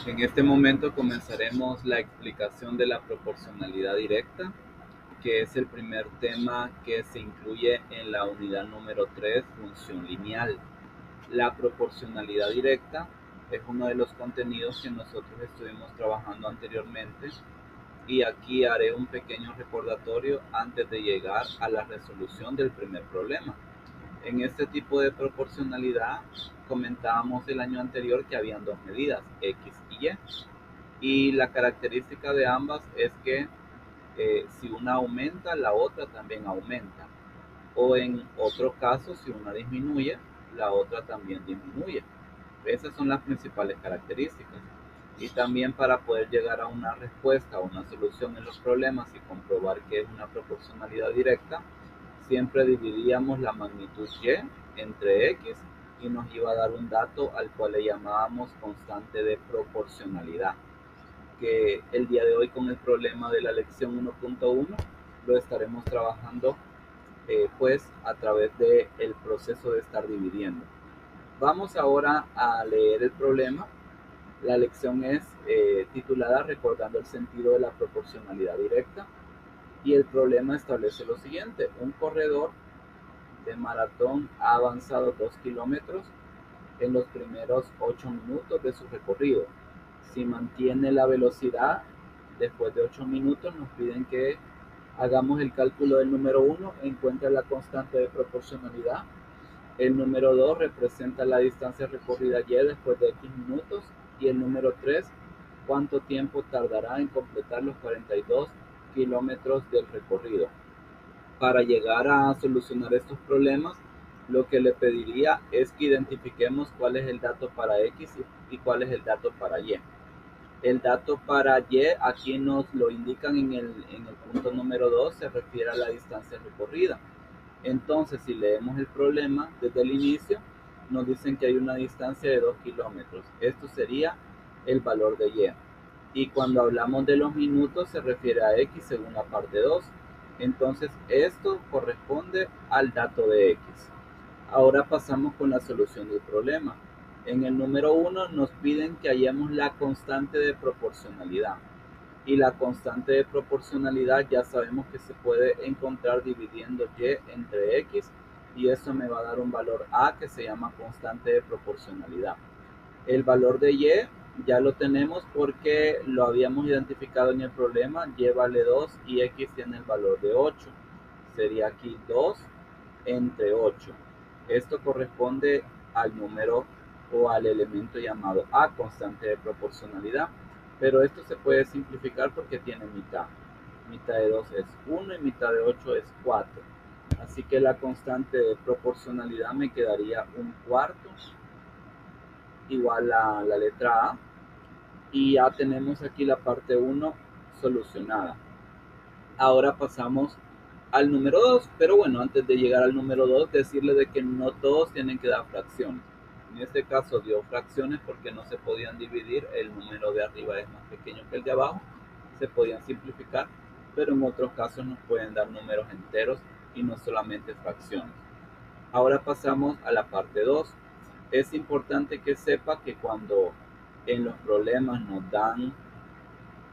En este momento comenzaremos la explicación de la proporcionalidad directa, que es el primer tema que se incluye en la unidad número 3, función lineal. La proporcionalidad directa es uno de los contenidos que nosotros estuvimos trabajando anteriormente y aquí haré un pequeño recordatorio antes de llegar a la resolución del primer problema. En este tipo de proporcionalidad comentábamos el año anterior que habían dos medidas, X y Y. Y la característica de ambas es que si una aumenta, la otra también aumenta. O en otro caso, si una disminuye, la otra también disminuye. Esas son las principales características. Y también para poder llegar a una respuesta o una solución en los problemas y comprobar que es una proporcionalidad directa, siempre dividíamos la magnitud y entre x y nos iba a dar un dato al cual le llamábamos constante de proporcionalidad, que el día de hoy con el problema de la lección 1.1 lo estaremos trabajando pues a través del proceso de estar dividiendo. Vamos ahora a leer el problema. La lección es titulada Recordando el sentido de la proporcionalidad directa y el problema establece lo siguiente: un corredor de maratón ha avanzado 2 kilómetros en los primeros 8 minutos de su recorrido. Si mantiene la velocidad, después de 8 minutos nos piden que hagamos el cálculo del número 1, encuentra la constante de proporcionalidad. El número 2 representa la distancia recorrida y después de X minutos. Y el número 3, cuánto tiempo tardará en completar los 42 kilómetros del recorrido. Para llegar a solucionar estos problemas, lo que le pediría es que identifiquemos cuál es el dato para X y cuál es el dato para Y. El dato para Y aquí nos lo indican en el punto número 2, se refiere a la distancia recorrida. Entonces, si leemos el problema desde el inicio, nos dicen que hay una distancia de 2 kilómetros. Esto sería el valor de Y. Y cuando hablamos de los minutos, se refiere a X según la parte 2. Entonces, esto corresponde al dato de X. Ahora pasamos con la solución del problema. En el número 1 nos piden que hallemos la constante de proporcionalidad. Y la constante de proporcionalidad ya sabemos que se puede encontrar dividiendo y entre x, y eso me va a dar un valor a que se llama constante de proporcionalidad. El valor de y ya lo tenemos porque lo habíamos identificado en el problema. Y vale 2 y x tiene el valor de 8. Sería aquí 2 entre 8. Esto corresponde al número o al elemento llamado a, constante de proporcionalidad. Pero esto se puede simplificar porque tiene mitad. Mitad de 2 es 1 y mitad de 8 es 4. Así que la constante de proporcionalidad me quedaría un cuarto igual a la letra A. Y ya tenemos aquí la parte 1 solucionada. Ahora pasamos al número 2, pero bueno, antes de llegar al número 2, decirle de que no todos tienen que dar fracciones. En este caso dio fracciones porque no se podían dividir, el número de arriba es más pequeño que el de abajo, se podían simplificar, pero en otros casos nos pueden dar números enteros y no solamente fracciones. Ahora pasamos a la parte 2. Es importante que sepa que cuando en los problemas nos dan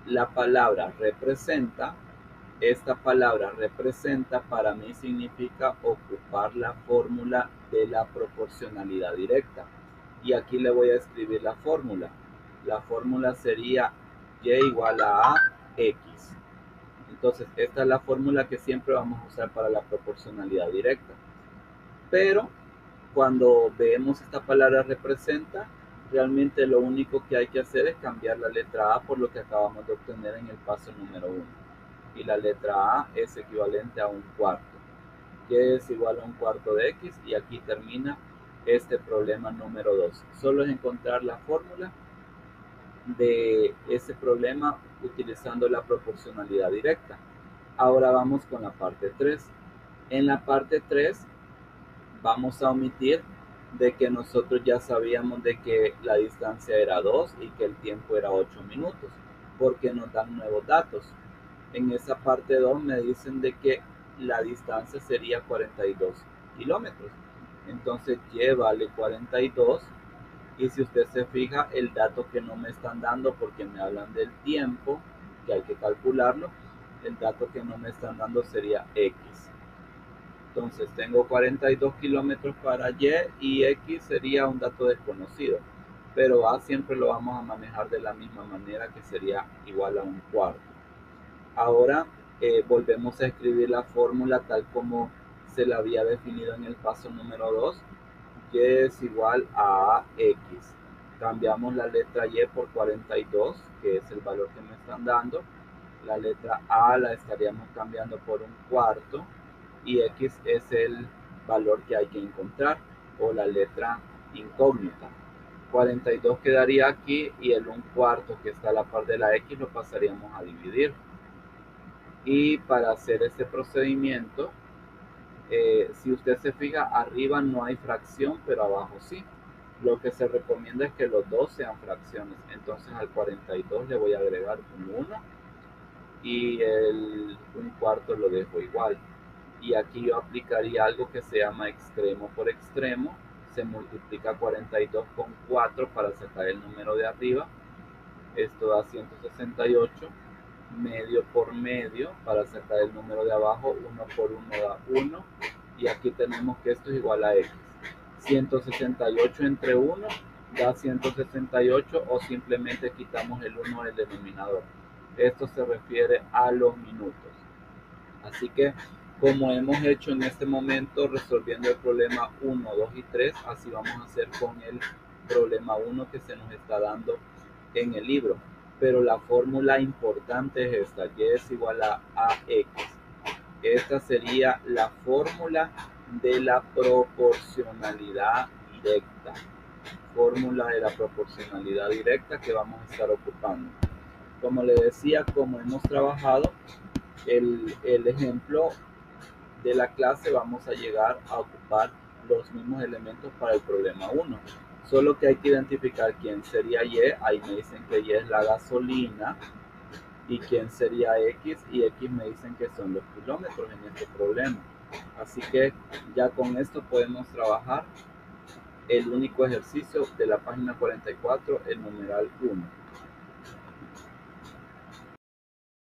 la palabra representa, esta palabra representa para mí significa ocupar la fórmula de la proporcionalidad directa. Y aquí le voy a escribir la fórmula. La fórmula sería y igual a x. Entonces, esta es la fórmula que siempre vamos a usar para la proporcionalidad directa. Pero cuando vemos esta palabra representa, realmente lo único que hay que hacer es cambiar la letra A por lo que acabamos de obtener en el paso número 1. Y la letra A es equivalente a un cuarto, que es igual a un cuarto de x, y aquí termina este problema número 2. Solo es encontrar la fórmula de ese problema utilizando la proporcionalidad directa. Ahora vamos con la parte 3. En la parte 3 vamos a omitir de que nosotros ya sabíamos de que la distancia era 2 y que el tiempo era 8 minutos, porque nos dan nuevos datos. En esa parte 2 me dicen de que la distancia sería 42 kilómetros. Entonces y vale 42 Y si usted se fija, el dato que no me están dando, porque me hablan del tiempo, que hay que calcularlo, el dato que no me están dando sería X. Entonces tengo 42 kilómetros para Y X sería un dato desconocido, pero A siempre lo vamos a manejar de la misma manera, que sería igual a un cuarto. Ahora volvemos a escribir la fórmula tal como se la había definido en el paso número 2. Y es igual a X. Cambiamos la letra Y por 42, que es el valor que me están dando. La letra A la estaríamos cambiando por un cuarto y X es el valor que hay que encontrar, o la letra incógnita. 42 quedaría aquí y el un cuarto que está a la par de la X lo pasaríamos a dividir. Y para hacer este procedimiento, si usted se fija, arriba no hay fracción, pero abajo sí. Lo que se recomienda es que los dos sean fracciones. Entonces al 42 le voy a agregar un 1 y el un cuarto lo dejo igual. Y aquí yo aplicaría algo que se llama extremo por extremo. Se multiplica 42 con 4 para sacar el número de arriba. Esto da 168. Medio por medio para sacar el número de abajo. 1 por 1 da 1. Y aquí tenemos que esto es igual a X. 168 entre 1 da 168, o simplemente quitamos el 1 del denominador. Esto se refiere a los minutos. Así que, como hemos hecho en este momento resolviendo el problema 1, 2 y 3, así vamos a hacer con el problema 1 que se nos está dando en el libro. Pero la fórmula importante es esta: Y es igual a AX. Esta sería la fórmula de la proporcionalidad directa. Fórmula de la proporcionalidad directa que vamos a estar ocupando. Como le decía, como hemos trabajado el ejemplo de la clase, vamos a llegar a ocupar los mismos elementos para el problema 1. Solo que hay que identificar quién sería Y. Ahí me dicen que Y es la gasolina. Y quién sería X, y X me dicen que son los kilómetros en este problema. Así que ya con esto podemos trabajar el único ejercicio de la página 44, el numeral 1.